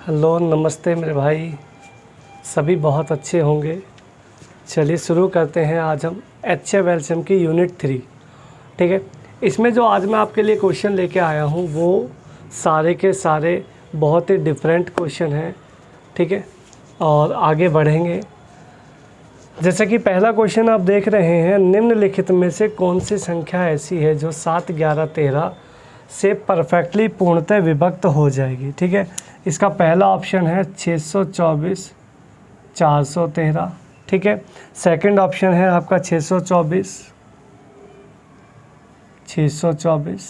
Hello नमस्ते मेरे भाई, सभी बहुत अच्छे होंगे। चलिए शुरू करते हैं। आज हम HF LCM की यूनिट 3, ठीक है। इसमें जो आज मैं आपके लिए क्वेश्चन लेके आया हूँ वो सारे के सारे बहुत ही डिफरेंट क्वेश्चन हैं, ठीक है। और आगे बढ़ेंगे। जैसे कि पहला क्वेश्चन आप देख रहे हैं, निम्नलिखित में से कौन सी संख्या ऐसी है जो 7, 11, 13 से परफेक्टली पूर्णतः विभक्त हो जाएगी, ठीक है। इसका पहला ऑप्शन है 624, 413, ठीक है। सेकंड ऑप्शन है आपका 624, 624।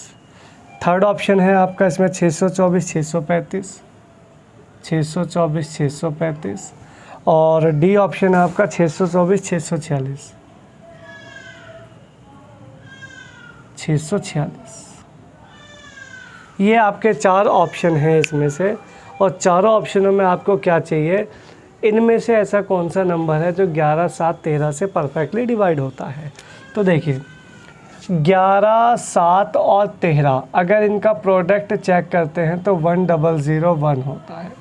थर्ड ऑप्शन है आपका इसमें 624, 635, 624, 635। और डी ऑप्शन है आपका 624, 646, 646। ये आपके चार ऑप्शन हैं इसमें से, और चारों ऑप्शनों में आपको क्या चाहिए, इनमें से ऐसा कौन सा नंबर है जो 11, 7, 13 से परफेक्टली डिवाइड होता है। तो देखिए 11, 7 और 13 अगर इनका प्रोडक्ट चेक करते हैं तो 1001 होता है।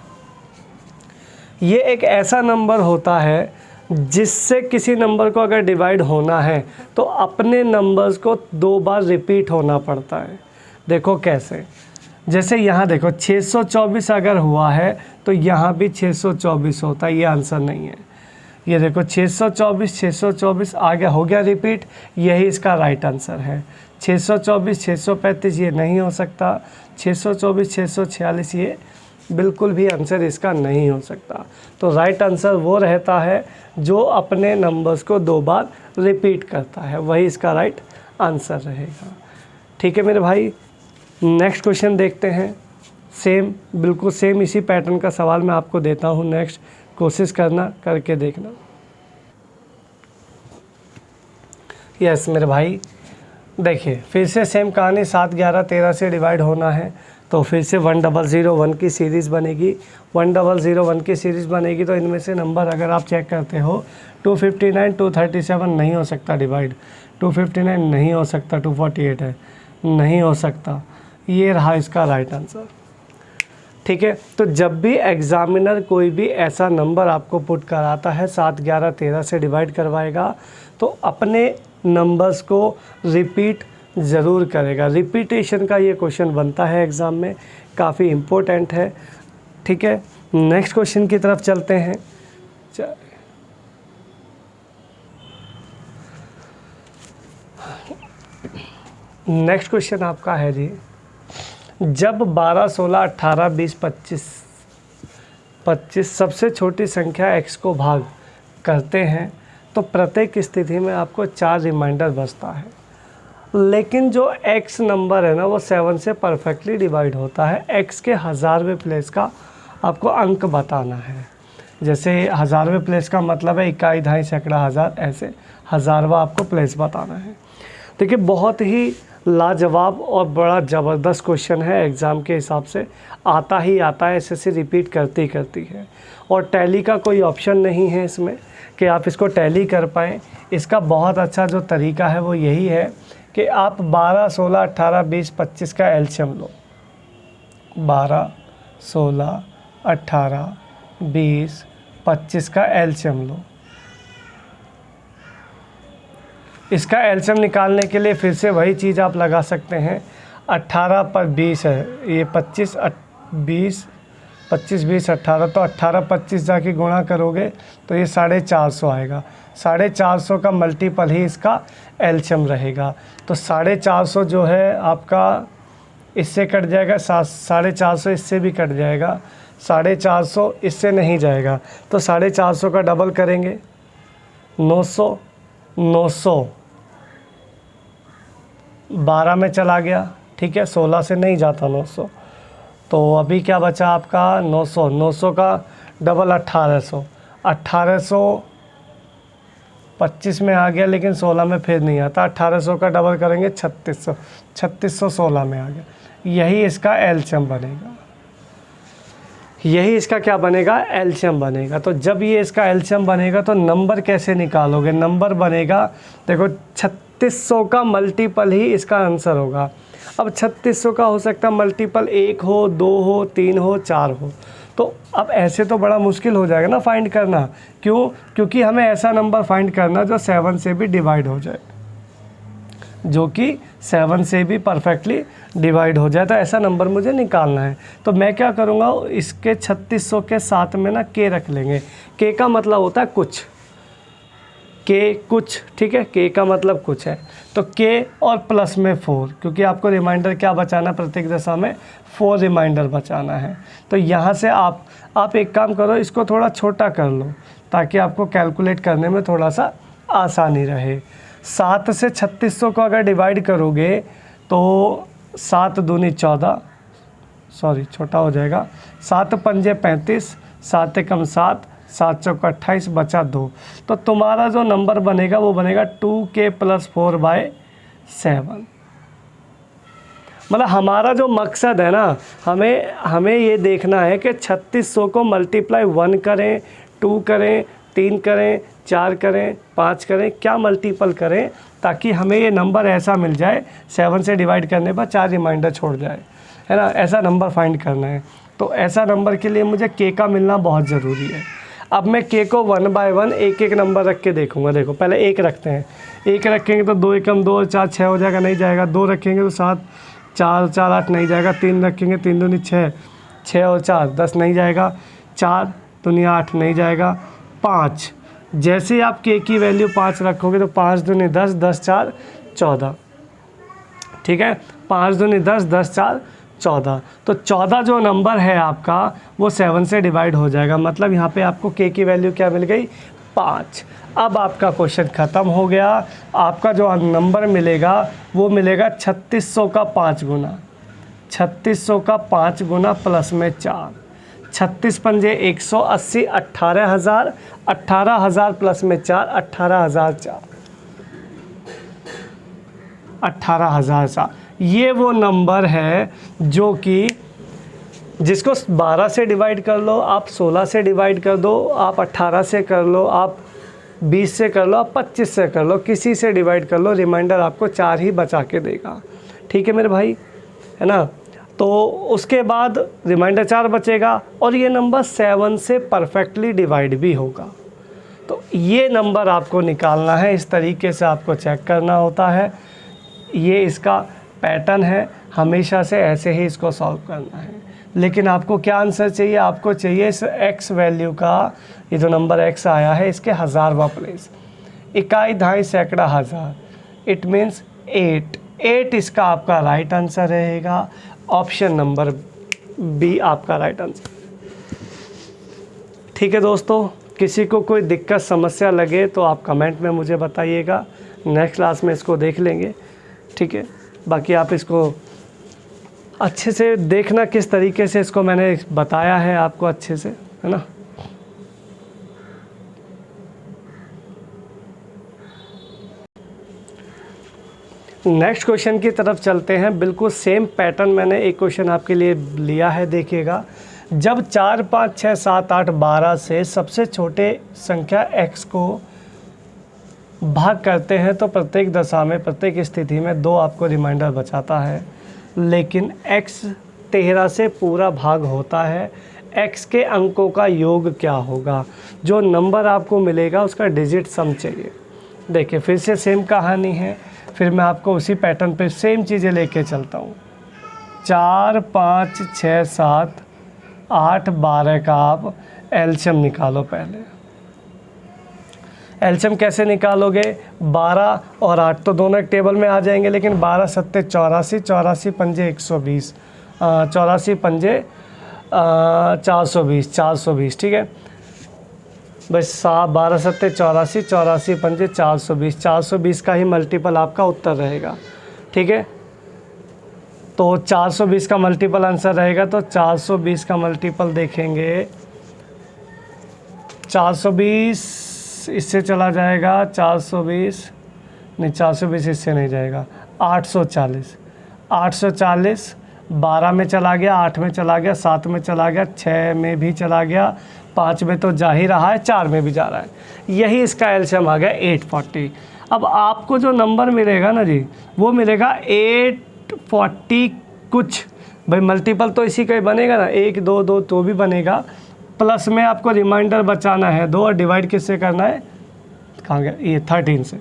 ये एक ऐसा नंबर होता है जिससे किसी नंबर को अगर डिवाइड होना है तो अपने नंबर्स को 2 बार रिपीट होना पड़ता है। देखो कैसे, जैसे यहाँ देखो 624 अगर हुआ है तो यहाँ भी 624 होता है, ये आंसर नहीं है। ये देखो 624, 624 आगे हो गया रिपीट, यही इसका राइट आंसर है। 624, 635 ये नहीं हो सकता। 624, 646 ये बिल्कुल भी आंसर इसका नहीं हो सकता। तो राइट आंसर वो रहता है जो अपने नंबर्स को 2 बार रिपीट करता है, वही इसका राइट आंसर रहेगा, ठीक है मेरे भाई। नेक्स्ट क्वेश्चन देखते हैं। सेम, बिल्कुल सेम इसी पैटर्न का सवाल मैं आपको देता हूँ। नेक्स्ट कोशिश करना, करके देखना। यस मेरे भाई, देखिए फिर से सेम कहानी, 7, 11, 13 से डिवाइड होना है तो फिर से 1001 की सीरीज़ बनेगी। 1001 की सीरीज़ बनेगी तो इनमें से नंबर अगर आप चेक करते हो 259, 237 नहीं हो सकता डिवाइड, 259 नहीं हो सकता, 248 है, नहीं हो सकता। ये रहा इसका राइट आंसर, ठीक है। तो जब भी एग्ज़ामिनर कोई भी ऐसा नंबर आपको पुट कराता है 7, 11, 13 से डिवाइड करवाएगा तो अपने नंबर्स को रिपीट ज़रूर करेगा। रिपीटेशन का ये क्वेश्चन बनता है एग्ज़ाम में, काफ़ी इम्पोर्टेंट है, ठीक है। नेक्स्ट क्वेश्चन की तरफ चलते हैं। नेक्स्ट क्वेश्चन आपका है जी, जब 12, 16, 18, 20, 25 सबसे छोटी संख्या x को भाग करते हैं तो प्रत्येक स्थिति में आपको 4 रिमाइंडर बचता है। लेकिन जो x नंबर है ना वो 7 से परफेक्टली डिवाइड होता है। x के 1000वें प्लेस का आपको अंक बताना है। जैसे 1000वें प्लेस का मतलब है इकाई, दहाई, सैकड़ा, हज़ार, ऐसे 1000वां आपको प्लेस बताना है। देखिए बहुत ही लाजवाब और बड़ा ज़बरदस्त क्वेश्चन है, एग्ज़ाम के हिसाब से आता ही आता है, ऐसे रिपीट करती करती है। और टैली का कोई ऑप्शन नहीं है इसमें कि आप इसको टैली कर पाएँ। इसका बहुत अच्छा जो तरीका है वो यही है कि आप 12, 16, 18, 20, 25 का एलसीएम लो। 12, 16, 18, 20, 25 का एलसीएम लो। इसका एलसीएम निकालने के लिए फिर से वही चीज़ आप लगा सकते हैं। 18 पर 20 है, ये 25, 20, 25, 20, 18, तो 18, 25 जाके गुणा करोगे तो ये 450 आएगा। 450 का मल्टीपल ही इसका एलसीएम रहेगा। तो 450 जो है आपका इससे कट जाएगा, 450 इससे भी कट जाएगा, 450 इससे नहीं जाएगा तो 450 का डबल करेंगे 900, 900 12 में चला गया, ठीक है। 16 से नहीं जाता 900, तो अभी क्या बचा आपका 900, 900 का डबल 1800, 1800 25 में आ गया लेकिन 16 में फिर नहीं आता। 1800 का डबल करेंगे 3600, 3600 16 में आ गया। यही इसका एलसीएम बनेगा, यही इसका क्या बनेगा, एलसीएम बनेगा। तो जब ये इसका एलसीएम बनेगा तो नंबर कैसे निकालोगे, नंबर बनेगा देखो 3600 का मल्टीपल ही इसका आंसर होगा। अब 3600 का हो सकता है मल्टीपल 1 हो, 2 हो, 3 हो, 4 हो। तो अब ऐसे तो बड़ा मुश्किल हो जाएगा ना फाइंड करना। क्यों? क्योंकि हमें ऐसा नंबर फाइंड करना जो 7 से भी डिवाइड हो जाए, जो कि 7 से भी परफेक्टली डिवाइड हो जाए। तो ऐसा नंबर मुझे निकालना है। तो मैं क्या करूँगा, इसके 3600 के साथ में ना के रख लेंगे। के का मतलब होता है कुछ, के कुछ, ठीक है, के का मतलब कुछ है। तो के और प्लस में 4, क्योंकि आपको रिमाइंडर क्या बचाना, प्रत्येक दशा में 4 रिमाइंडर बचाना है। तो यहाँ से आप एक काम करो, इसको थोड़ा छोटा कर लो ताकि आपको कैलकुलेट करने में थोड़ा सा आसानी रहे। 7 से 3600 को अगर डिवाइड करोगे तो 7 दूनी 14, सॉरी छोटा हो जाएगा, 7 पंजे 35, 7 एकम 7, 7 चौका 28, बचा 2। तो तुम्हारा जो नंबर बनेगा वो बनेगा 2k + 4/7। मतलब हमारा जो मकसद है ना, हमें ये देखना है कि 3600 को मल्टीप्लाई 1 करें, 2 करें, 3 करें, 4 करें, 5 करें, क्या मल्टीपल करें, ताकि हमें ये नंबर ऐसा मिल जाए 7 से डिवाइड करने पर 4 रिमाइंडर छोड़ जाए, है ना। ऐसा नंबर फाइंड करना है। तो ऐसा नंबर के लिए मुझे के का मिलना बहुत ज़रूरी है। अब मैं के को 1 बाय 1 एक एक नंबर रख के देखूंगा। देखो पहले 1 रखते हैं, 1 रखेंगे तो 2 एकम 2 और 4 6 हो जाएगा, नहीं जाएगा। 2 रखेंगे तो 7 4 4 8 नहीं जाएगा। 3 रखेंगे, 3 दूनी 6, 6 और 4 10 नहीं जाएगा। 4 दूनी 8 नहीं जाएगा। 5, जैसे ही आप के की वैल्यू 5 रखोगे तो 5 दूनी 10, 10 4 14, ठीक है। 5 दूनी 10, 10 4 14। तो 14 जो नंबर है आपका वो 7 से डिवाइड हो जाएगा। मतलब यहाँ पे आपको के की वैल्यू क्या मिल गई, 5। अब आपका क्वेश्चन ख़त्म हो गया। आपका जो नंबर मिलेगा वो मिलेगा 3600 का 5 गुना, 3600 का 5 गुना प्लस में 4, 36 पंजे 180, 18,000, 18,000 प्लस में 4, 18,004, 18,004। ये वो नंबर है जो कि जिसको 12 से डिवाइड कर लो, आप 16 से डिवाइड कर दो, आप 18 से कर लो, आप 20 से कर लो, आप 25 से कर लो, किसी से डिवाइड कर लो, रिमाइंडर आपको 4 ही बचा के देगा। ठीक है मेरे भाई, है ना। तो उसके बाद रिमाइंडर 4 बचेगा और ये नंबर 7 से परफेक्टली डिवाइड भी होगा। तो ये नंबर आपको निकालना है, इस तरीके से आपको चेक करना होता है। ये इसका पैटर्न है, हमेशा से ऐसे ही इसको सॉल्व करना है। लेकिन आपको क्या आंसर चाहिए, आपको चाहिए इस x वैल्यू का, ये जो नंबर x आया है इसके 1000वां प्लेस, इकाई दहाई सैकड़ा हज़ार, इट मीन्स 8 इसका आपका राइट आंसर रहेगा। ऑप्शन नंबर बी आपका राइट आंसर। ठीक है दोस्तों, किसी को कोई दिक्कत समस्या लगे तो आप कमेंट में मुझे बताइएगा, नेक्स्ट क्लास में इसको देख लेंगे। ठीक है, बाकी आप इसको अच्छे से देखना किस तरीके से इसको मैंने बताया है आपको अच्छे से, है ना। नेक्स्ट क्वेश्चन की तरफ चलते हैं। बिल्कुल सेम पैटर्न मैंने एक क्वेश्चन आपके लिए लिया है, देखिएगा। जब 4 5 6 7 8 12 से सबसे छोटे संख्या x को भाग करते हैं तो प्रत्येक दशा में, प्रत्येक स्थिति में 2 आपको रिमाइंडर बचाता है। लेकिन x 13 से पूरा भाग होता है, x के अंकों का योग क्या होगा। जो नंबर आपको मिलेगा उसका डिजिट सम चाहिए। देखिए फिर से सेम कहानी है, फिर मैं आपको उसी पैटर्न पे सेम चीज़ें लेके चलता हूँ। 4 5 6 7 8 12 का आप एलसीएम निकालो। पहले एलसीएम कैसे निकालोगे, 12 और 8 तो दोनों एक टेबल में आ जाएंगे, लेकिन 12 सत्ते 84, 84 पंजे 120, 84 पंजे 420, 420। ठीक है, बस 12 सत्ते 84, 84 पंजे 420, 420 का ही मल्टीपल आपका उत्तर रहेगा। ठीक है, तो 420 का मल्टीपल आंसर रहेगा। तो 420 का मल्टीपल देखेंगे, 420 इससे चला जाएगा, 420 नहीं, 420 इससे नहीं जाएगा, 840, 840 12 में चला गया, 8 में चला गया, 7 में चला गया, 6 में भी चला गया, 5 में तो जा ही रहा है, 4 में भी जा रहा है। यही इसका एलसीएम आ गया 840। अब आपको जो नंबर मिलेगा ना जी, वो मिलेगा 840 कुछ, भाई मल्टीपल तो इसी का ही बनेगा ना, 1 2 2 तो भी बनेगा, प्लस में आपको रिमाइंडर बचाना है 2 और डिवाइड किससे करना है, कहाँ गया ये 13 से,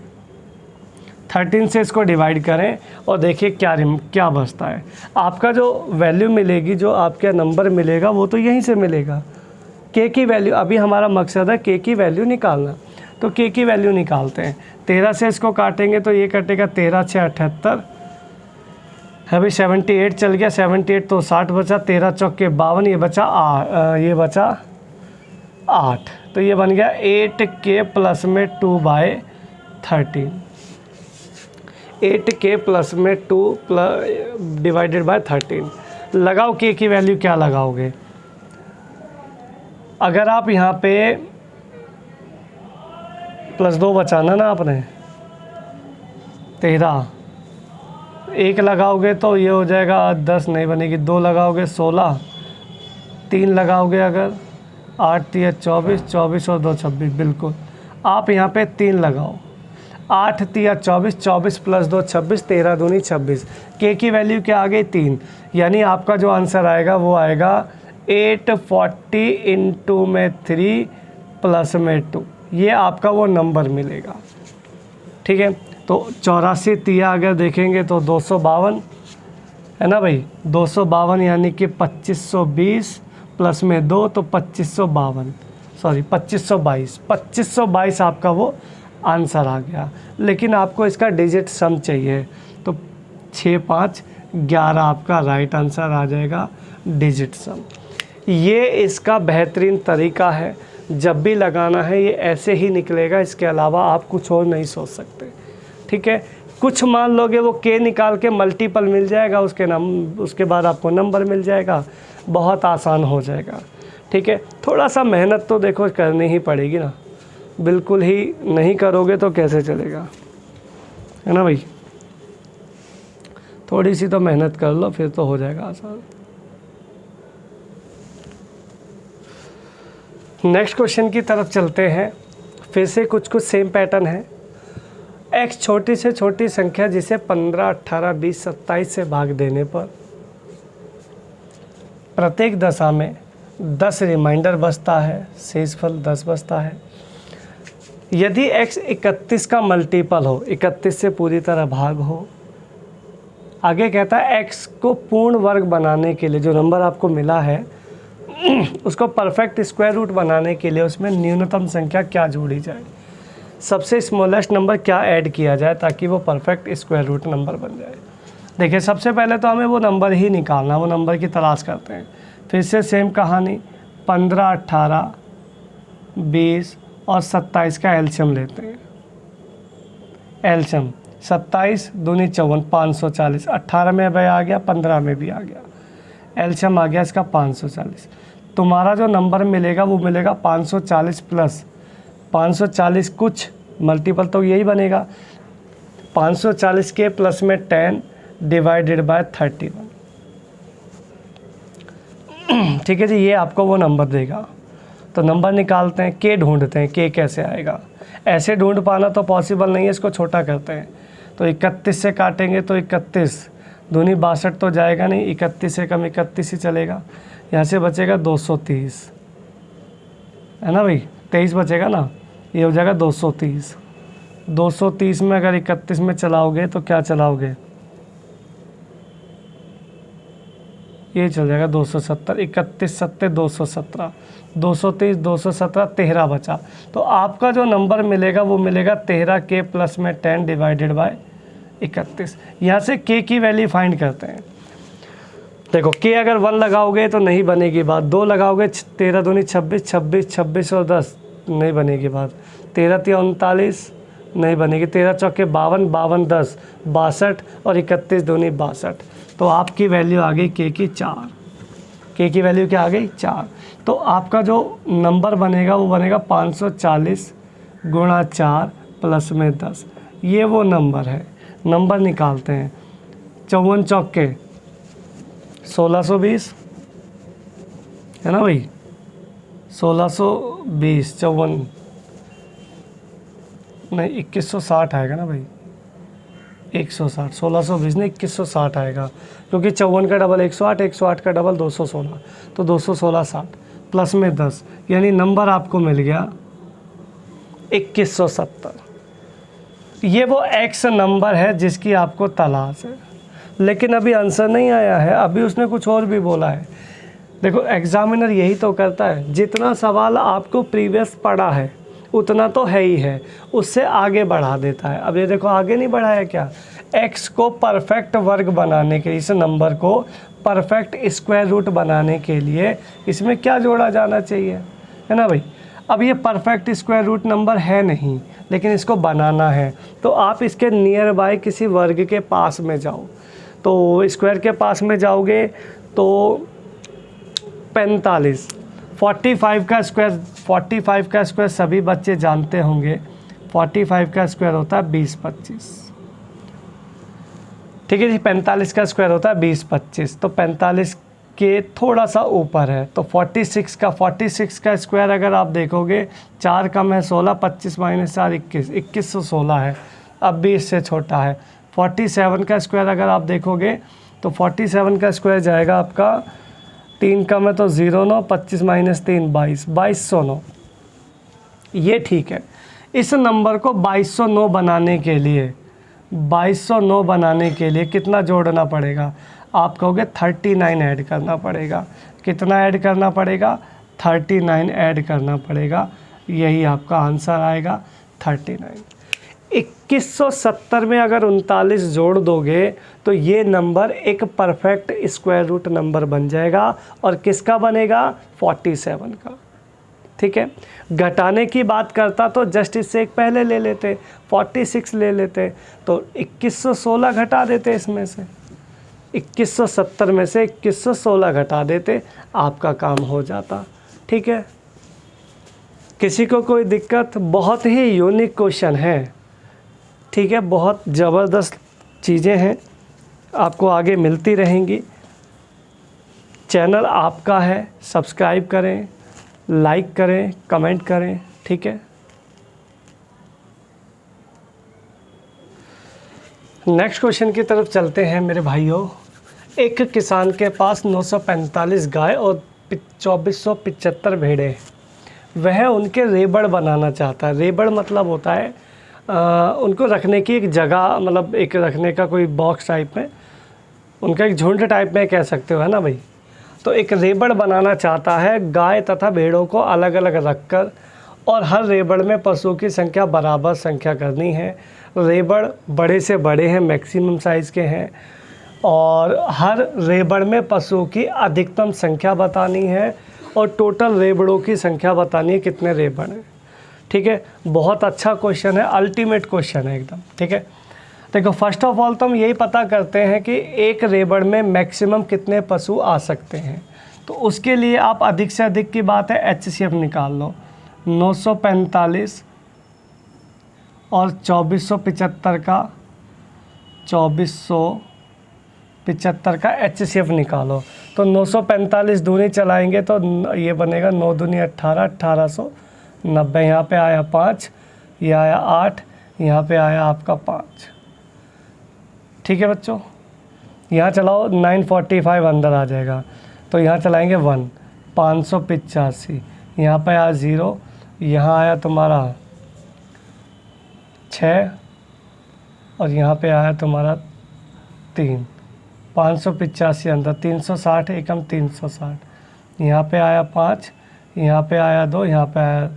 13 से इसको डिवाइड करें और देखिए क्या बचता है। आपका जो वैल्यू मिलेगी, जो आपका नंबर मिलेगा वो तो यहीं से मिलेगा। के की वैल्यू, अभी हमारा मकसद है के की वैल्यू निकालना, तो के की वैल्यू निकालते हैं। 13 से इसको काटेंगे तो ये कटेगा 13 6 78, अभी 78 चल गया, 78 तो 60 बचा, 13 चौके 52, ये बचा 8, तो ये बन गया 8k प्लस में 2/13, 8k प्लस में 2 डिवाइडेड बाय 13। लगाओ के की वैल्यू, क्या लगाओगे, अगर आप यहाँ पे +2 बचाना ना आपने, 13, 1 लगाओगे तो ये हो जाएगा 10, नहीं बनेगी, 2 लगाओगे 16, 3 लगाओगे अगर 8 3 24, 24 और 2 26, बिल्कुल आप यहाँ पे 3 लगाओ, 8 3 24, 24 + 2 26, 13 दूनी 26, के की वैल्यू क्या आ गई 3, यानी आपका जो आंसर आएगा वो आएगा 840 इंटू में 3 प्लस में 2, ये आपका वो नंबर मिलेगा। ठीक है, तो 84 तिया अगर देखेंगे तो 252 है ना भाई, 252 यानी कि 2520 प्लस में 2 तो 2552, सॉरी 2522 आपका वो आंसर आ गया। लेकिन आपको इसका डिजिट सम चाहिए, तो 6 5 11 आपका राइट आंसर आ जाएगा, डिजिट सम। ये इसका बेहतरीन तरीका है, जब भी लगाना है ये ऐसे ही निकलेगा, इसके अलावा आप कुछ और नहीं सोच सकते। ठीक है, कुछ मान लोगे वो के निकाल के मल्टीपल मिल जाएगा, उसके बाद आपको नंबर मिल जाएगा, बहुत आसान हो जाएगा। ठीक है, थोड़ा सा मेहनत तो देखो करनी ही पड़ेगी ना, बिल्कुल ही नहीं करोगे तो कैसे चलेगा, है ना भाई, थोड़ी सी तो मेहनत कर लो फिर तो हो जाएगा आसान। नेक्स्ट क्वेश्चन की तरफ चलते हैं, फिर से कुछ सेम पैटर्न है। x छोटी से छोटी संख्या जिसे 15 18 20 27 से भाग देने पर प्रत्येक दशा में 10 रिमाइंडर बचता है, शेषफल 10 बचता है। यदि x 31 का मल्टीपल हो, 31 से पूरी तरह भाग हो, आगे कहता है x को पूर्ण वर्ग बनाने के लिए जो नंबर आपको मिला है उसको परफेक्ट स्क्वायर रूट बनाने के लिए उसमें न्यूनतम संख्या क्या जोड़ी जाए, सबसे स्मॉलेस्ट नंबर क्या ऐड किया जाए ताकि वो परफेक्ट स्क्वायर रूट नंबर बन जाए। देखिए सबसे पहले तो हमें वो नंबर ही निकालना, वो नंबर की तलाश करते हैं। फिर से सेम कहानी, 15 18 20 और 27 का एलसीएम लेते हैं। एलसीएम 27 दूनी 54, 540, 18 में भी आ गया, 15 में भी आ गया, एलसीएम आ गया इसका 540। तुम्हारा जो नंबर मिलेगा वो मिलेगा 540 प्लस 540, कुछ मल्टीपल तो यही बनेगा, 540 के प्लस में 10 डिवाइडेड बाय 31। ठीक है जी, ये आपको वो नंबर देगा। तो नंबर निकालते हैं, के ढूंढते हैं, के कैसे आएगा, ऐसे ढूंढ पाना तो पॉसिबल नहीं है, इसको छोटा करते हैं। तो 31 से काटेंगे तो 31 दूनी 62 तो जाएगा नहीं, 31 से कम 31 ही चलेगा, यहाँ से बचेगा 230, है ना भाई, 23 बचेगा ना, ये हो जाएगा 230। 230 में अगर 31 में चलाओगे तो क्या चलाओगे, ये चल जाएगा 270, 31 7 217, 230 217 13 बचा। तो आपका जो नंबर मिलेगा वो मिलेगा 13 के प्लस में 10 डिवाइडेड बाय 31। यहाँ से के की वैल्यू फाइंड करते हैं। देखो के अगर 1 लगाओगे तो नहीं बनेगी बात, 2 लगाओगे 13 दूनी 26, 26 26 और 10 नहीं बनेगी बात, 13 3 39 नहीं बनेगी, 13 चौके 52, 52 10 62 और 31 दूनी 62। तो आपकी वैल्यू आ गई के की 4, के की वैल्यू क्या आ गई 4। तो आपका जो नंबर बनेगा वो बनेगा 540 गुणा 4 प्लस में 10, ये वो नंबर है। नंबर निकालते हैं, 54 चौके 1620 है ना भाई, 1620 54 नहीं 2160 आएगा ना भाई, 160, 1620 नहीं 2160 आएगा, क्योंकि 54 का डबल 108, 108 का डबल 216, तो 216 60 प्लस में 10, यानी नंबर आपको मिल गया 2170। ये वो एक्स नंबर है जिसकी आपको तलाश है, लेकिन अभी आंसर नहीं आया है, अभी उसने कुछ और भी बोला है। देखो एग्जामिनर यही तो करता है, जितना सवाल आपको प्रीवियस पढ़ा है उतना तो है ही है, उससे आगे बढ़ा देता है। अब ये देखो आगे नहीं बढ़ाया क्या, एक्स को परफेक्ट वर्ग बनाने के, इस नंबर को परफेक्ट स्क्वायर रूट बनाने के लिए इसमें क्या जोड़ा जाना चाहिए, है ना भाई। अब ये परफेक्ट स्क्वायर रूट नंबर है नहीं, लेकिन इसको बनाना है, तो आप इसके नियर बाय किसी वर्ग के पास में जाओ। तो स्क्वायर के पास में जाओगे तो 45, 45 का स्क्वायर, 45 का स्क्वायर सभी बच्चे जानते होंगे, 45 का स्क्वायर होता है 20-25, ठीक है जी। 45 का स्क्वायर होता है 20-25, तो 45 के थोड़ा सा ऊपर है, तो 46 का स्क्वायर अगर आप देखोगे 4 कम है 16, 25 माइनस 4 21, 2116 है, अब भी इससे छोटा है। 47 का स्क्वायर अगर आप देखोगे तो 47 का स्क्वायर जाएगा आपका 3 कम है तो 09, 25 माइनस 3 22, 2209, ये ठीक है। इस नंबर को 2209 बनाने के लिए, 2209 बनाने के लिए कितना जोड़ना पड़ेगा, आप कहोगे 39 ऐड करना पड़ेगा। कितना ऐड करना पड़ेगा, 39 ऐड करना पड़ेगा, यही आपका आंसर आएगा 39। 2170 में अगर 39 जोड़ दोगे तो ये नंबर एक परफेक्ट स्क्वायर रूट नंबर बन जाएगा, और किसका बनेगा, 47 का, ठीक है। घटाने की बात करता तो जस्ट इससे एक पहले ले लेते, 46 ले लेते, तो 2116 घटा देते, इसमें से 2170 में से 2116 घटा देते, आपका काम हो जाता, ठीक है। किसी को कोई दिक्कत, बहुत ही यूनिक क्वेश्चन है, ठीक है, बहुत ज़बरदस्त चीज़ें हैं, आपको आगे मिलती रहेंगी। चैनल आपका है, सब्सक्राइब करें, लाइक करें, कमेंट करें, ठीक है। नेक्स्ट क्वेश्चन की तरफ चलते हैं मेरे भाइयों। एक किसान के पास 945 गाय और 2475 भेड़ें, वह उनके रेबड़ बनाना चाहता है। रेबड़ मतलब होता है उनको रखने की एक जगह, मतलब एक रखने का कोई बॉक्स टाइप में, उनका एक झुंड टाइप में कह सकते हो, है ना भाई। तो एक रेबड़ बनाना चाहता है, गाय तथा भेड़ों को अलग अलग रखकर, और हर रेबड़ में पशुओं की संख्या बराबर संख्या करनी है। रेबड़ बड़े से बड़े हैं, मैक्सिमम साइज़ के हैं, और हर रेबड़ में पशुओं की अधिकतम संख्या बतानी है, और टोटल रेबड़ों की संख्या बतानी है, कितने रेबड़ हैं, ठीक है। बहुत अच्छा क्वेश्चन है, अल्टीमेट क्वेश्चन है एकदम, ठीक है। देखो फर्स्ट ऑफ ऑल तो हम यही पता करते हैं कि एक रेबड़ में मैक्सिमम कितने पशु आ सकते हैं, तो उसके लिए आप अधिक से अधिक की बात है HCF निकाल लो। 945 और 2475 का 2475 का HCF निकालो, तो 945 दूनी चलाएंगे तो ये बनेगा 9 दूनी 18, 1890, यहाँ पे आया 5, ये आया 8, यहाँ पे आया आपका 5, ठीक है बच्चों। यहाँ चलाओ 945 अंदर आ जाएगा, तो यहाँ चलाएंगे 1, 585, यहाँ पे आया 0, यहाँ आया तुम्हारा 6, और यहाँ पे आया तुम्हारा 3, 585 अंदर, 360 एकम 360, यहाँ पे आया 5, यहाँ पे आया 2, यहाँ पे आया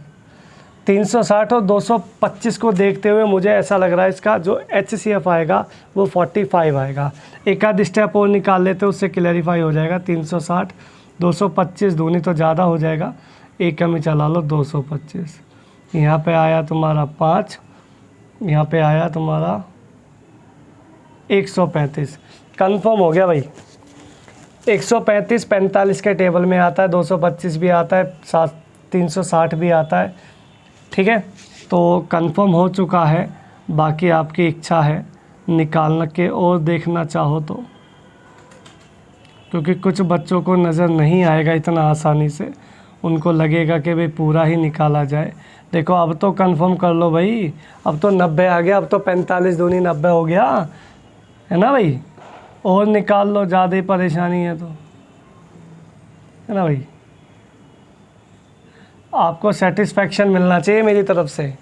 360, और 225 को देखते हुए मुझे ऐसा लग रहा है इसका जो HCF आएगा वो 45 आएगा। एक आध स्टेप और निकाल लेते उससे क्लैरिफाई हो जाएगा। 360 225 दूनी तो ज़्यादा हो जाएगा, एक कम ही चला लो 225, यहाँ पे आया तुम्हारा 5, यहाँ पे आया तुम्हारा 135, कंफर्म हो गया भाई। 135 45 के टेबल में आता है, 225 भी आता है, 360 भी आता है, ठीक है। तो कंफर्म हो चुका है, बाकी आपकी इच्छा है निकालना के और देखना चाहो तो, क्योंकि कुछ बच्चों को नज़र नहीं आएगा इतना आसानी से, उनको लगेगा कि भाई पूरा ही निकाला जाए, देखो अब तो कंफर्म कर लो भाई, अब तो 90 आ गया, अब तो 45 दूनी 90 हो गया, है ना भाई। और निकाल लो, ज़्यादा ही परेशानी है तो, है ना भाई। आपको सेटिस्फैक्शन मिलना चाहिए मेरी तरफ से।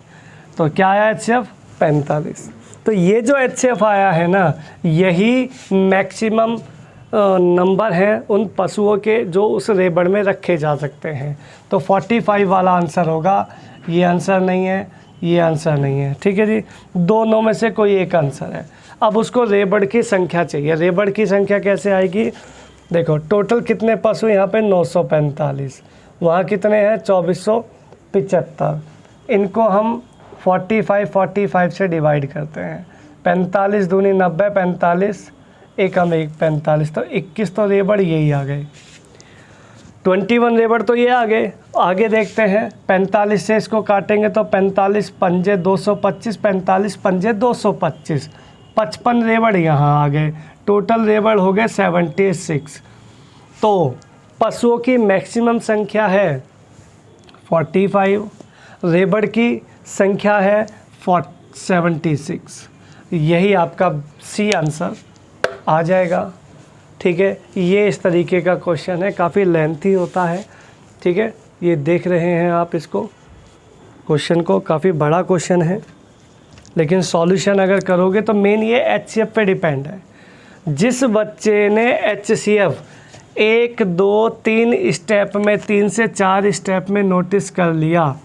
तो क्या आया HCF 45। तो ये जो HCF आया है ना, यही मैक्सिमम नंबर है उन पशुओं के जो उस रेबड़ में रखे जा सकते हैं। तो 45 वाला आंसर होगा, ये आंसर नहीं है, ये आंसर नहीं है, ठीक है जी। दोनों में से कोई एक आंसर है। अब उसको रेबड़ की संख्या चाहिए। रेबड़ की संख्या कैसे आएगी, देखो टोटल कितने पशु यहाँ पे 945, वहाँ कितने हैं 2475। इनको हम 45 से डिवाइड करते हैं। 45 दूनी 90, 45 एकम एक 45, तो 21 तो रेबड़ यही आ गए। 21 रेबड़ तो ये आ गए। आगे देखते हैं, 45 से इसको काटेंगे तो 45 पंजे 225, 45 पंजे 225, 55 रेबड़ यहाँ आ गए। टोटल रेबड़ हो गए 76। तो पशुओं की मैक्सिमम संख्या है 45, रेबड़ की संख्या है 76। यही आपका सी आंसर आ जाएगा, ठीक है। ये इस तरीके का क्वेश्चन है, काफ़ी लेंथी होता है, ठीक है। ये देख रहे हैं आप इसको, क्वेश्चन को, काफ़ी बड़ा क्वेश्चन है, लेकिन सॉल्यूशन अगर करोगे तो मेन ये HCF पे डिपेंड है। जिस बच्चे ने HCF 1 2 3 स्टेप में, 3 से 4 स्टेप में नोटिस कर लिया,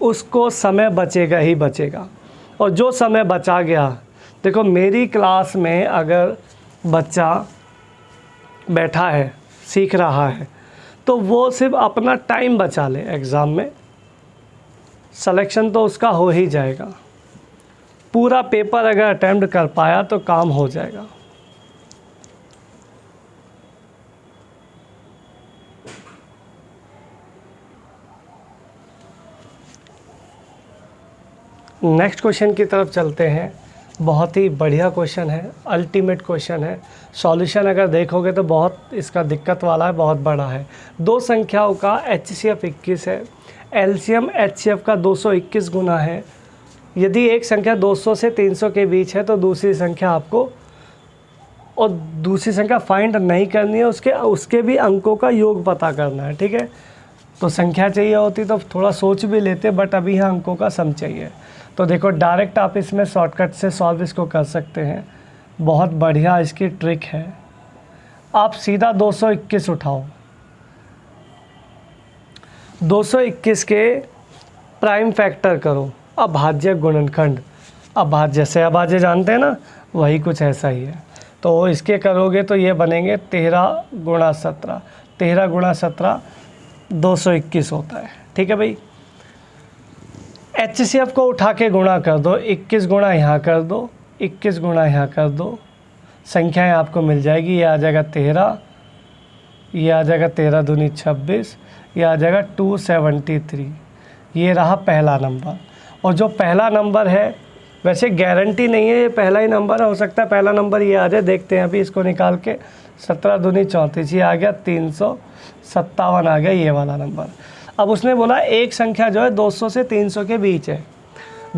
उसको समय बचेगा ही बचेगा। और जो समय बचा गया, देखो मेरी क्लास में अगर बच्चा बैठा है, सीख रहा है, तो वो सिर्फ अपना टाइम बचा ले, एग्ज़ाम में सिलेक्शन तो उसका हो ही जाएगा। पूरा पेपर अगर अटेम्प्ट कर पाया तो काम हो जाएगा। नेक्स्ट क्वेश्चन की तरफ चलते हैं। बहुत ही बढ़िया क्वेश्चन है, अल्टीमेट क्वेश्चन है। सॉल्यूशन अगर देखोगे तो बहुत इसका दिक्कत वाला है, बहुत बड़ा है। दो संख्याओं का HCF 21 है, एलसीएम HCF का 221 गुना है। यदि एक संख्या 200 से 300 के बीच है तो दूसरी संख्या आपको, और दूसरी संख्या फाइंड नहीं करनी है, उसके भी अंकों का योग पता करना है, ठीक है। तो संख्या चाहिए होती तो थोड़ा सोच भी लेते, बट अभी यहाँ अंकों का सम चाहिए। तो देखो डायरेक्ट आप इसमें शॉर्टकट से सॉल्व इसको कर सकते हैं। बहुत बढ़िया इसकी ट्रिक है। आप सीधा 221 उठाओ, 221 के प्राइम फैक्टर करो, अभाज्य गुणनखंड। अभाज्य से अभाज्य जानते हैं ना, वही कुछ ऐसा ही है। तो इसके करोगे तो ये बनेंगे 13 गुणा 17, 13 गुणा 17 221 होता है, ठीक है भाई। HCF को उठा के गुणा कर दो, 21 गुणा यहाँ कर दो, 21 गुणा यहाँ कर दो, संख्याएं आपको मिल जाएगी। ये आ जाएगा 13, ये आ जाएगा 13 दूनी 26, ये आ जाएगा 273। ये रहा पहला नंबर। और जो पहला नंबर है, वैसे गारंटी नहीं है ये पहला ही नंबर है, हो सकता है पहला नंबर ये आ जाए। देखते हैं अभी इसको निकाल के। 17 दूनी 34, ये आ गया 357 आ गया ये वाला नंबर। अब उसने बोला एक संख्या जो है 200 से 300 के बीच है।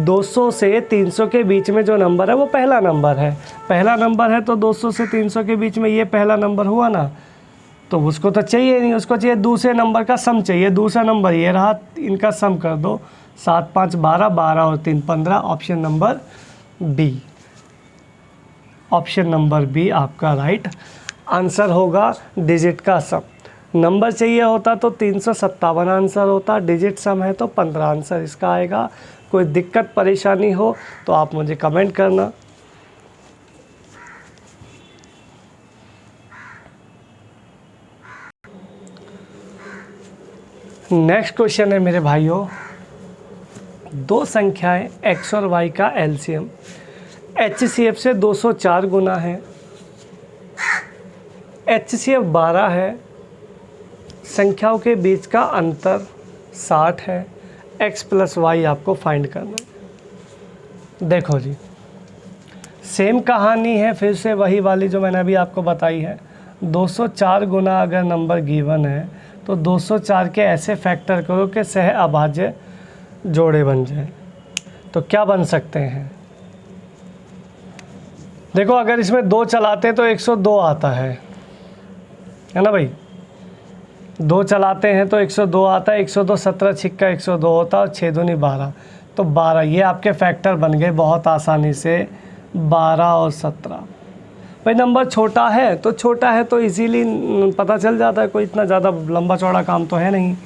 200 से 300 के बीच में जो नंबर है वो पहला नंबर है। पहला नंबर है तो 200 से 300 के बीच में ये पहला नंबर हुआ ना, तो उसको तो चाहिए नहीं, उसको चाहिए दूसरे नंबर का सम चाहिए। दूसरा नंबर ये रहा, इनका सम कर दो। 7 5 12, 12 और 3 15। Option number B, option number B आपका राइट आंसर होगा। डिजिट का सम नंबर चाहिए होता तो 357 आंसर होता, डिजिट सम है तो 15 आंसर इसका आएगा। कोई दिक्कत परेशानी हो तो आप मुझे कमेंट करना। नेक्स्ट क्वेश्चन है मेरे भाइयों, दो संख्याएं x और y का एलसीएम HCF से 204 गुना है। HCF 12 है, संख्याओं के बीच का अंतर 60 है। x + y आपको फाइंड करना है। देखो जी, सेम कहानी है, फिर से वही वाली जो मैंने अभी आपको बताई है। 204 गुना अगर नंबर गिवन है तो 204 के ऐसे फैक्टर करो कि सह अभाज्य जोड़े बन जाए। तो क्या बन सकते हैं, देखो अगर इसमें 2 चलाते हैं तो 102 आता है ना भाई, 2 चलाते हैं तो 102 आता है, 102 17 छिक्का 102 होता है और 6 दूनी 12, तो 12 ये आपके फैक्टर बन गए बहुत आसानी से, 12 और 17। भाई नंबर छोटा है तो इजीली पता चल जाता है, कोई इतना ज़्यादा लंबा चौड़ा काम तो है नहीं।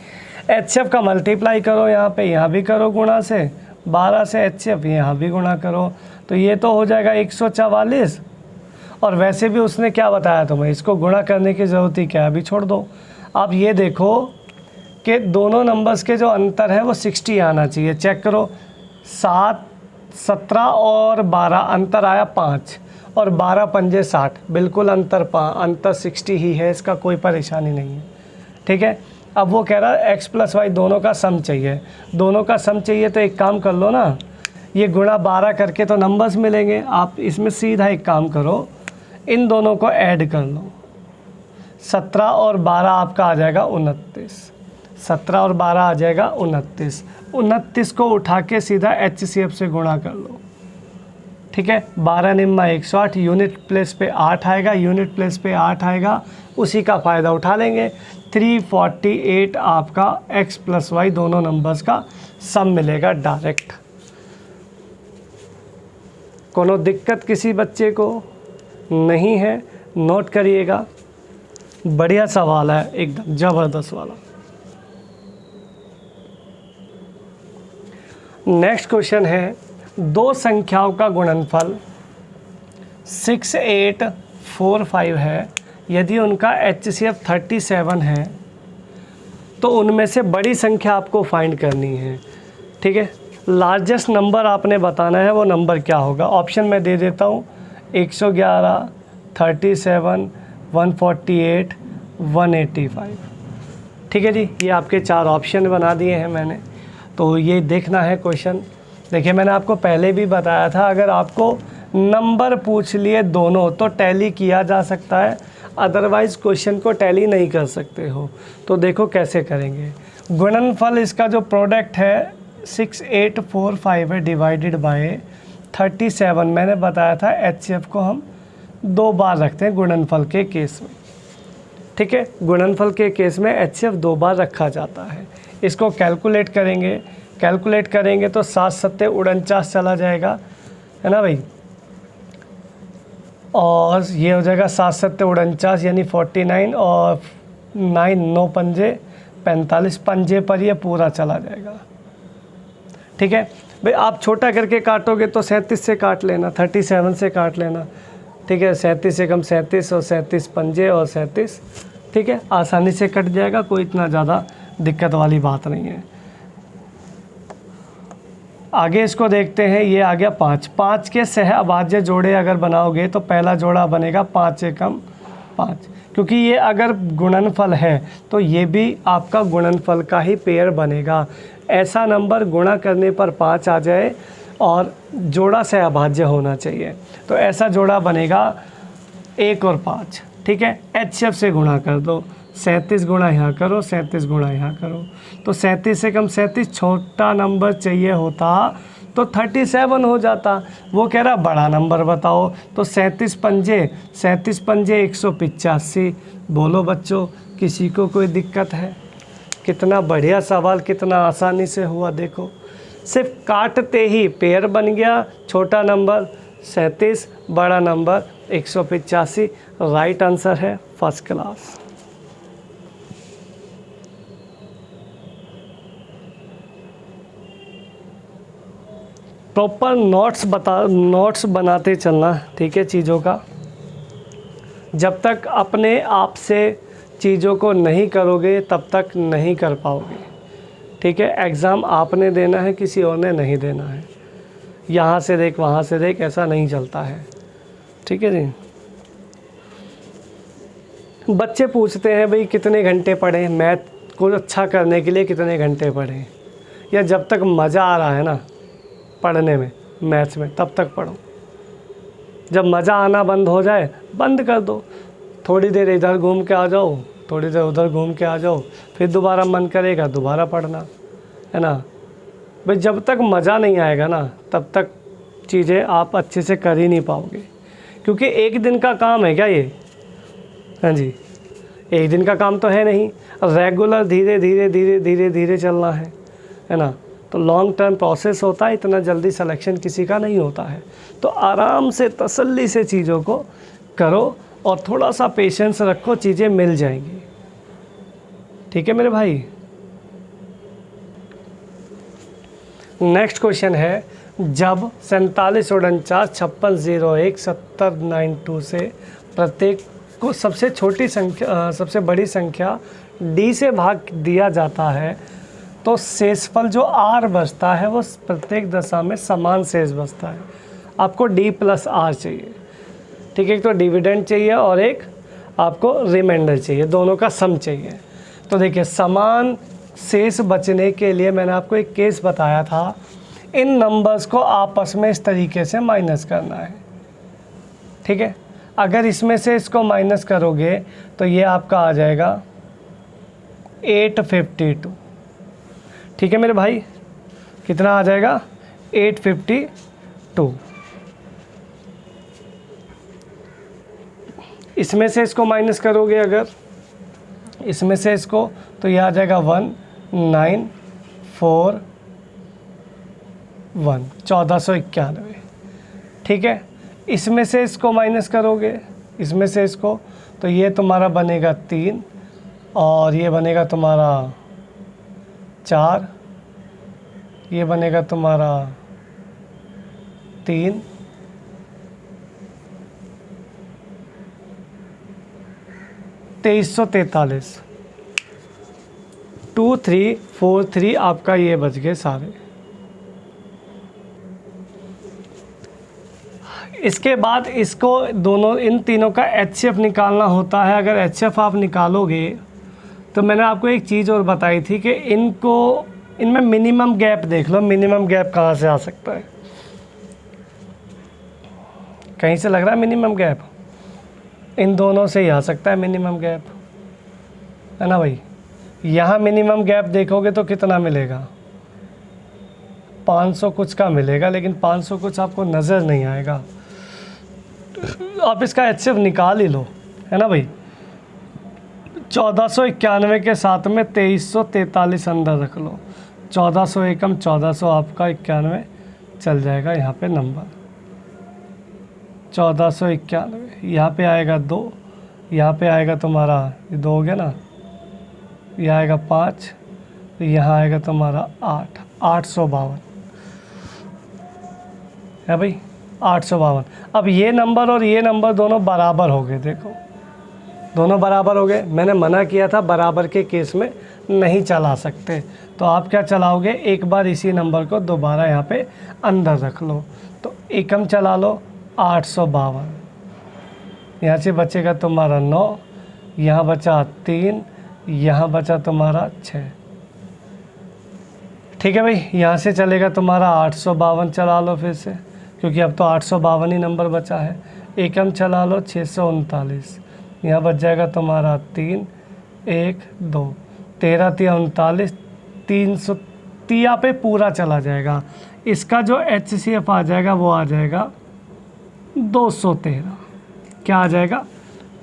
HCF का मल्टीप्लाई करो यहाँ पे, यहाँ भी करो गुणा से, 12 से HCF यहाँ भी गुणा करो, तो ये तो हो जाएगा 144। और वैसे भी उसने क्या बताया तुम्हें, इसको गुणा करने की ज़रूरत ही क्या है, अभी छोड़ दो। आप ये देखो कि दोनों नंबर्स के जो अंतर है वो 60 आना चाहिए, चेक करो। 7 17 और 12 अंतर आया 5 और 12 पंजे 60, बिल्कुल अंतर 60 ही है, इसका कोई परेशानी नहीं है, ठीक है। अब वो कह रहा है x + y दोनों का सम चाहिए, दोनों का सम चाहिए तो एक काम कर लो ना, ये गुणा 12 करके तो नंबर्स मिलेंगे, आप इसमें सीधा एक काम करो, इन दोनों को ऐड कर लो, 17 और 12 आपका आ जाएगा 29, 17 और 12 आ जाएगा 29, 29 को उठा के सीधा HCF से गुणा कर लो, ठीक है। 12 निम्मा 108, यूनिट प्लेस पे 8 आएगा, यूनिट प्लेस पे 8 आएगा, उसी का फ़ायदा उठा लेंगे। 348 आपका x + y दोनों नंबर्स का सम मिलेगा डायरेक्ट। कोनो दिक्कत किसी बच्चे को नहीं है, नोट करिएगा, बढ़िया सवाल है, एकदम ज़बरदस्त वाला। नेक्स्ट क्वेश्चन है, दो संख्याओं का गुणनफल 6845 है, यदि उनका HCF 37 है तो उनमें से बड़ी संख्या आपको फाइंड करनी है, ठीक है। लार्जेस्ट नंबर आपने बताना है, वो नंबर क्या होगा। ऑप्शन मैं दे देता हूँ, 111, 37, 148, 185, ठीक है जी। ये आपके 4 ऑप्शन बना दिए हैं मैंने, तो ये देखना है क्वेश्चन। देखिए मैंने आपको पहले भी बताया था, अगर आपको नंबर पूछ लिए दोनों तो टैली किया जा सकता है, अदरवाइज़ क्वेश्चन को टैली नहीं कर सकते हो। तो देखो कैसे करेंगे। गुणनफल इसका जो प्रोडक्ट है 6845 है डिवाइडेड बाय 37, मैंने बताया था HCF को हम 2 बार रखते हैं गुणनफल के केस में, ठीक है। गुणनफल के केस में HCF 2 बार रखा जाता है। इसको कैलकुलेट करेंगे तो 7 7 49 चला जाएगा, है ना भाई, और ये हो जाएगा 7 7 49 यानी 49, और 9 9 पंजे 45, पंजे पर ये पूरा चला जाएगा, ठीक है भाई। आप छोटा करके काटोगे तो 37 से काट लेना, 37 से काट लेना, ठीक है। 37 से कम 37 और 37 पंजे और 37, ठीक है, आसानी से कट जाएगा, कोई इतना ज़्यादा दिक्कत वाली बात नहीं है। आगे इसको देखते हैं, ये आ गया 5। 5 के सह अभाज्य जोड़े अगर बनाओगे तो पहला जोड़ा बनेगा 5 से कम 5, क्योंकि ये अगर गुणनफल है तो ये भी आपका गुणनफल का ही पेयर बनेगा। ऐसा नंबर गुणा करने पर 5 आ जाए और जोड़ा सह अभाज्य होना चाहिए, तो ऐसा जोड़ा बनेगा 1 और 5, ठीक है। HCF से गुणा कर दो, 37 गुणा यहाँ करो, 37 गुणा यहाँ करो, तो 37 से कम 37, छोटा नंबर चाहिए होता तो 37 हो जाता। वो कह रहा बड़ा नंबर बताओ, तो 37 पंजे 185। बोलो बच्चों, किसी को कोई दिक्कत है? कितना बढ़िया सवाल, कितना आसानी से हुआ, देखो सिर्फ काटते ही पेयर बन गया। छोटा नंबर 37, बड़ा नंबर 185, राइट आंसर है फर्स्ट क्लास। प्रॉपर नोट्स बनाते चलना, ठीक है, चीज़ों का। जब तक अपने आप से चीज़ों को नहीं करोगे तब तक नहीं कर पाओगे, ठीक है। एग्ज़ाम आपने देना है, किसी और ने नहीं देना है। यहाँ से देख वहाँ से देख, ऐसा नहीं चलता है, ठीक है जी। बच्चे पूछते हैं भाई कितने घंटे पढ़ें, मैथ को अच्छा करने के लिए कितने घंटे पढ़ें, या जब तक मज़ा आ रहा है ना पढ़ने में, मैथ्स में, तब तक पढ़ो। जब मज़ा आना बंद हो जाए बंद कर दो, थोड़ी देर इधर घूम के आ जाओ, थोड़ी देर उधर घूम के आ जाओ, फिर दोबारा मन करेगा दोबारा पढ़ना, है ना भाई। जब तक मज़ा नहीं आएगा ना तब तक चीज़ें आप अच्छे से कर ही नहीं पाओगे, क्योंकि एक दिन का काम है क्या ये? हाँ जी, एक दिन का काम तो है नहीं, रेगुलर धीरे धीरे धीरे धीरे धीरे चलना है ना। तो लॉन्ग टर्म प्रोसेस होता है, इतना जल्दी सिलेक्शन किसी का नहीं होता है। तो आराम से तसल्ली से चीज़ों को करो और थोड़ा सा पेशेंस रखो, चीज़ें मिल जाएंगी। ठीक है मेरे भाई। नेक्स्ट क्वेश्चन है, जब 47 49 56 01 70 92 से प्रत्येक को सबसे छोटी संख्या सबसे बड़ी संख्या d से भाग दिया जाता है तो शेषफल जो r बचता है वो प्रत्येक दशा में समान शेष बचता है। आपको d प्लस r चाहिए, ठीक है। एक तो डिविडेंड चाहिए और एक आपको रिमाइंडर चाहिए, दोनों का सम चाहिए। तो देखिए, समान शेष बचने के लिए मैंने आपको एक केस बताया था, इन नंबर्स को आपस में इस तरीके से माइनस करना है, ठीक है। अगर इसमें से इसको माइनस करोगे तो ये आपका आ जाएगा 852, ठीक है मेरे भाई। कितना आ जाएगा? 852। इसमें से इसको माइनस करोगे अगर इसमें से इसको, तो ये आ जाएगा 1941, 1491, ठीक है। इसमें से इसको माइनस करोगे इसमें से इसको, तो ये तुम्हारा बनेगा 3 और ये बनेगा तुम्हारा 4, ये बनेगा तुम्हारा 3, 2343, 2343 आपका ये बच गए सारे। इसके बाद इसको दोनों इन तीनों का HCF निकालना होता है। अगर HCF आप निकालोगे तो मैंने आपको एक चीज़ और बताई थी कि इनमें मिनिमम गैप देख लो। मिनिमम गैप कहाँ से आ सकता है? कहीं से लग रहा है मिनिमम गैप? इन दोनों से ही आ सकता है मिनिमम गैप, है ना भाई। यहाँ मिनिमम गैप देखोगे तो कितना मिलेगा? 500 कुछ का मिलेगा, लेकिन 500 कुछ आपको नज़र नहीं आएगा। आप इसका HCF निकाल ही लो, है ना भाई। 1491 के साथ में 2343 अंदर रख लो। 1400 एकम 1400 आपका 91 चल जाएगा यहाँ पे नंबर। 1491 यहाँ पे आएगा 2, यहाँ पे आएगा तुम्हारा ये 2 हो गया ना, ये आएगा 5, यहाँ आएगा तुम्हारा 8, 852 है भाई, 852। अब ये नंबर और ये नंबर दोनों बराबर हो गए, देखो दोनों बराबर हो गए। मैंने मना किया था बराबर के केस में नहीं चला सकते, तो आप क्या चलाओगे, एक बार इसी नंबर को दोबारा यहाँ पे अंदर रख लो। तो एकम चला लो 852, यहाँ से बचेगा तुम्हारा 9, यहाँ बचा 3, यहाँ बचा तुम्हारा 6, ठीक है भाई। यहाँ से चलेगा तुम्हारा 852 चला लो फिर से, क्योंकि अब तो 852 ही नंबर बचा है। एकम चला लो 639, यहाँ बच जाएगा तुम्हारा 3, 1, 2, 13 3 39, 330 पे पूरा चला जाएगा। इसका जो HCF आ जाएगा वो आ जाएगा 213। क्या आ जाएगा?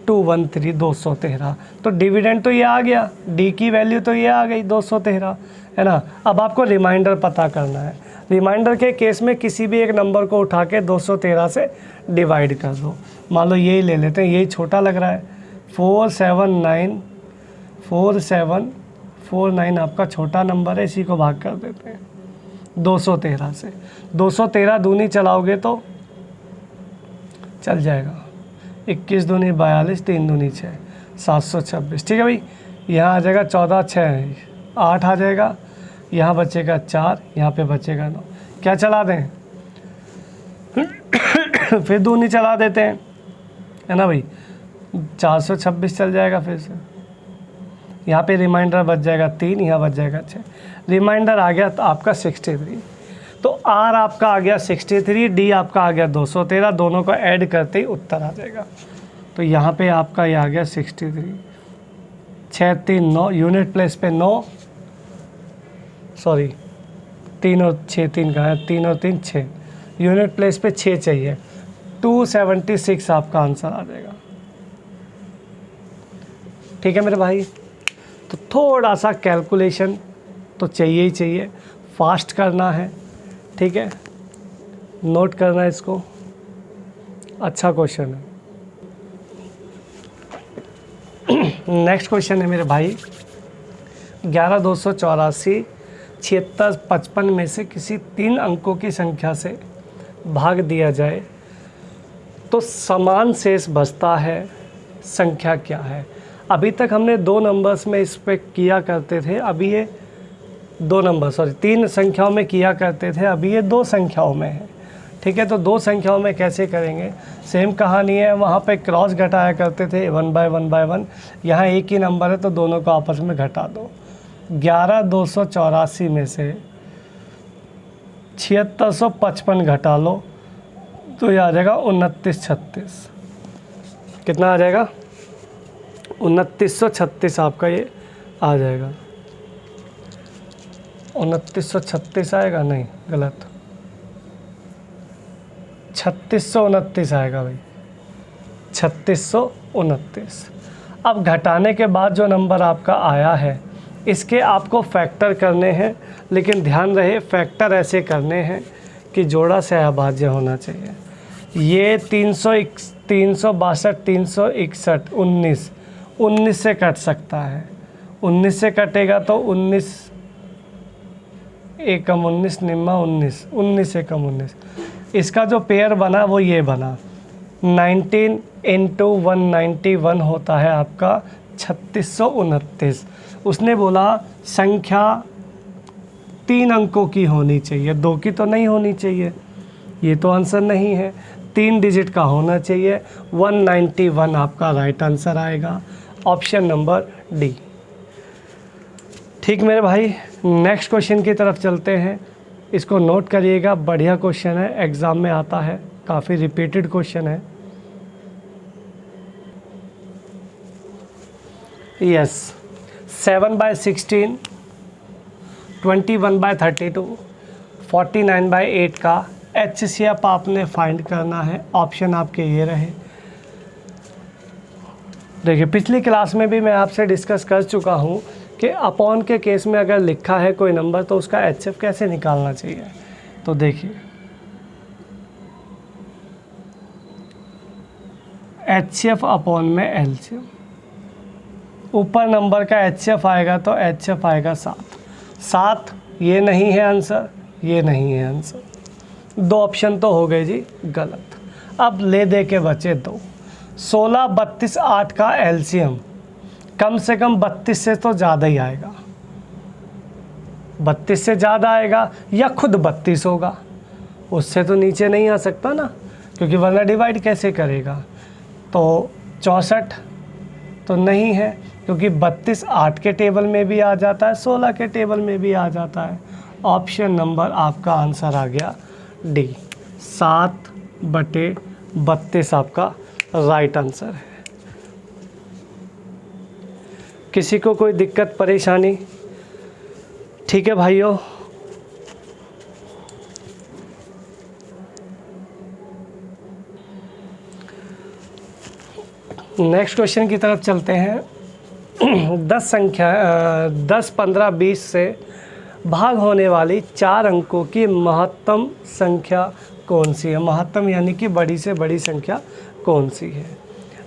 213, 213। तो डिविडेंड तो ये आ गया, डी की वैल्यू तो ये आ गई 213, है ना। अब आपको रिमाइंडर पता करना है। रिमाइंडर के केस में किसी भी एक नंबर को उठा के 213 से डिवाइड कर दो। मान लो यही ले लेते हैं, यही छोटा लग रहा है। 4749 आपका छोटा नंबर है, इसी को भाग कर देते हैं 213 से। 213 दूनी चलाओगे तो चल जाएगा 21 दूनी 42, 3 दूनी 6, 726, ठीक है भाई। यहाँ आ जाएगा 14 6 8 आ जाएगा, यहाँ बचेगा 4, यहाँ पे बचेगा 9। क्या चला दें? फिर दूनी चला देते हैं, है ना भाई। 426 चल जाएगा फिर से। यहाँ पे रिमाइंडर बच जाएगा 3, यहाँ बच जाएगा 6। रिमाइंडर आ गया तो आपका 63। तो आर आपका आ गया 63, डी आपका आ गया 213, दोनों को ऐड करते ही उत्तर आ जाएगा। तो यहाँ पे आपका ये आ गया 63। 6 3 9, यूनिट प्लेस पे 9, सॉरी 3 और 6, 3 कहाँ है, 3 और 3 6, यूनिट प्लेस पे 6 चाहिए, 276 आपका आंसर आ जाएगा। ठीक है मेरे भाई, तो थोड़ा सा कैलकुलेशन तो चाहिए ही चाहिए, फास्ट करना है, ठीक है, नोट करना है इसको, अच्छा क्वेश्चन है। नेक्स्ट क्वेश्चन है मेरे भाई, 11 284 76 55 में से किसी 3 अंकों की संख्या से भाग दिया जाए तो समान शेष बचता है, संख्या क्या है। अभी तक हमने 2 नंबर्स में इस पे किया करते थे, अभी ये 3 संख्याओं में किया करते थे, अभी ये 2 संख्याओं में है। ठीक है, तो 2 संख्याओं में कैसे करेंगे, सेम कहानी है, वहाँ पे क्रॉस घटाया करते थे 1 बाय 1, यहाँ एक ही नंबर है तो दोनों को आपस में घटा दो। 11 284 में से 7655 घटा लो तो ये आ जाएगा 2936। कितना आ जाएगा, 2936 आपका ये आ जाएगा। 2936 आएगा, नहीं गलत, 3629 आएगा भाई, 3629। अब घटाने के बाद जो नंबर आपका आया है इसके आपको फैक्टर करने हैं, लेकिन ध्यान रहे फैक्टर ऐसे करने हैं कि जोड़ा से अभाज्य होना चाहिए। ये 362 361 19 से कट सकता है, 19 से कटेगा तो 19 एकम 19 निम्मा 19 एकम 19। इसका जो पेयर बना वो ये बना, 19 × 191 होता है आपका 3629। उसने बोला संख्या 3 अंकों की होनी चाहिए, 2 की तो नहीं होनी चाहिए, ये तो आंसर नहीं है, 3 डिजिट का होना चाहिए। 191 आपका राइट आंसर आएगा, ऑप्शन नंबर डी। ठीक मेरे भाई, नेक्स्ट क्वेश्चन की तरफ चलते हैं, इसको नोट करिएगा, बढ़िया क्वेश्चन है, एग्ज़ाम में आता है, काफ़ी रिपीटेड क्वेश्चन है। यस, 7 बाय 16, 21 बाय 32, 49 बाय 8 का HCF आपने फाइंड करना है। ऑप्शन आपके ये रहे। देखिए पिछली क्लास में भी मैं आपसे डिस्कस कर चुका हूँ कि अपॉन के केस में अगर लिखा है कोई नंबर तो उसका HCF कैसे निकालना चाहिए। तो देखिए HCF अपॉन में LCM, ऊपर नंबर का HCF आएगा तो HCF आएगा 7। ये नहीं है आंसर, ये नहीं है आंसर, 2 ऑप्शन तो हो गए जी गलत। अब ले दे के बचे 2। 16 32 8 का LCM कम से कम 32 से तो ज़्यादा ही आएगा, 32 से ज़्यादा आएगा या खुद 32 होगा, उससे तो नीचे नहीं आ सकता ना, क्योंकि वरना डिवाइड कैसे करेगा। तो 64 तो नहीं है, क्योंकि 32 8 के टेबल में भी आ जाता है, 16 के टेबल में भी आ जाता है। ऑप्शन नंबर आपका आंसर आ गया डी, 7/32 आपका राइट आंसर है। किसी को कोई दिक्कत परेशानी? ठीक है भाइयों, नेक्स्ट क्वेश्चन की तरफ चलते हैं। 10 15 20 से भाग होने वाली 4 अंकों की महत्तम संख्या कौन सी है। महत्तम यानी कि बड़ी से बड़ी संख्या कौन सी है।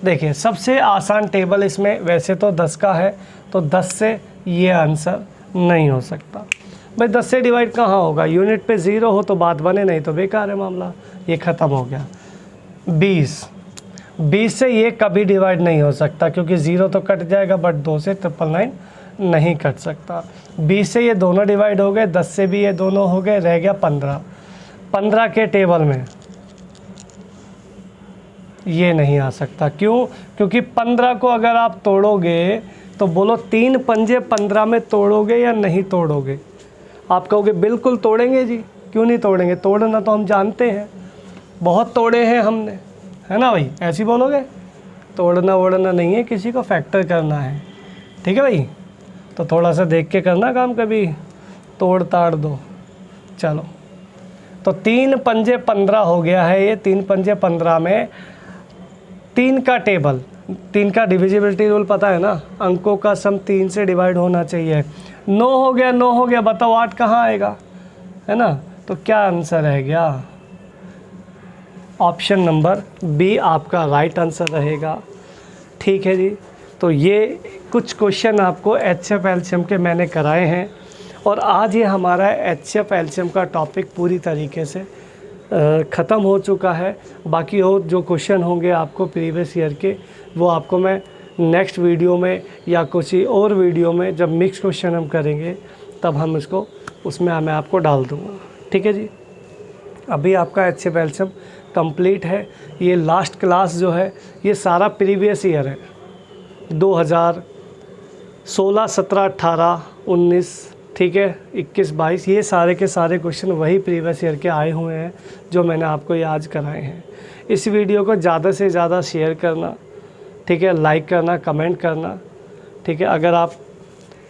देखिए सबसे आसान टेबल इसमें वैसे तो 10 का है, तो 10 से ये आंसर नहीं हो सकता भाई। 10 से डिवाइड कहाँ होगा, यूनिट पे 0 हो तो बात बने, नहीं तो बेकार है मामला, ये ख़त्म हो गया। 20 से ये कभी डिवाइड नहीं हो सकता, क्योंकि 0 तो कट जाएगा, बट 2 से 999 नहीं कट सकता। 20 से ये दोनों डिवाइड हो गए, 10 से भी ये दोनों हो गए, रह गया 15। 15 के टेबल में ये नहीं आ सकता। क्यों? क्योंकि 15 को अगर आप तोड़ोगे तो बोलो 3 पंजे 15 में तोड़ोगे या नहीं तोड़ोगे। आप कहोगे बिल्कुल तोड़ेंगे जी, क्यों नहीं तोड़ेंगे, तोड़ना तो हम जानते हैं, बहुत तोड़े हैं हमने, है ना भाई, ऐसे ही बोलोगे। तोड़ना वोड़ना नहीं है, किसी को फैक्टर करना है। ठीक है भाई। तो थोड़ा सा देख के करना काम, कभी तोड़ ताड़ दो। चलो, तो 3 पंजे 15 हो गया है ये। 3 पंजे 15 में 3 का टेबल, 3 का डिविजिबिलिटी रूल पता है ना, अंकों का सम 3 से डिवाइड होना चाहिए। 9 हो गया, 9 हो गया, बताओ 8 कहाँ आएगा, है ना। तो क्या आंसर रह गया, ऑप्शन नंबर बी आपका राइट आंसर रहेगा। ठीक है जी। तो ये कुछ क्वेश्चन आपको HCF एलसीएम के मैंने कराए हैं, और आज ये हमारा HCF एलसीएम का टॉपिक पूरी तरीके से ख़त्म हो चुका है। बाकी और जो क्वेश्चन होंगे आपको प्रीवियस ईयर के, वो आपको मैं नेक्स्ट वीडियो में या कुछ और वीडियो में जब मिक्स क्वेश्चन हम करेंगे तब हम इसको उसमें मैं आपको डाल दूँगा। ठीक है जी। अभी आपका HCF एलसीएम कंप्लीट है। ये लास्ट क्लास जो है ये सारा प्रीवियस ईयर है, 2016, 17, 18, 19, ठीक है, 21, 22, ये सारे के सारे क्वेश्चन वही प्रीवियस ईयर के आए हुए हैं जो मैंने आपको ये आज कराए हैं। इस वीडियो को ज़्यादा से ज़्यादा शेयर करना, ठीक है, लाइक करना, कमेंट करना, ठीक है। अगर आप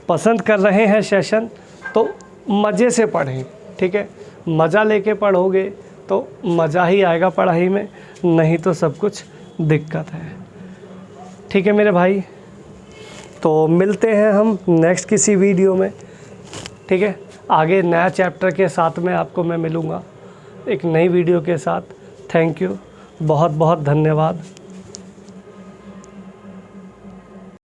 पसंद कर रहे हैं सेशन तो मज़े से पढ़ें, ठीक है। मज़ा लेके पढ़ोगे तो मज़ा ही आएगा पढ़ाई में, नहीं तो सब कुछ दिक्कत है। ठीक है मेरे भाई, तो मिलते हैं हम नेक्स्ट किसी वीडियो में, ठीक है। आगे नया चैप्टर के साथ में आपको मैं मिलूँगा एक नई वीडियो के साथ। थैंक यू, बहुत बहुत धन्यवाद।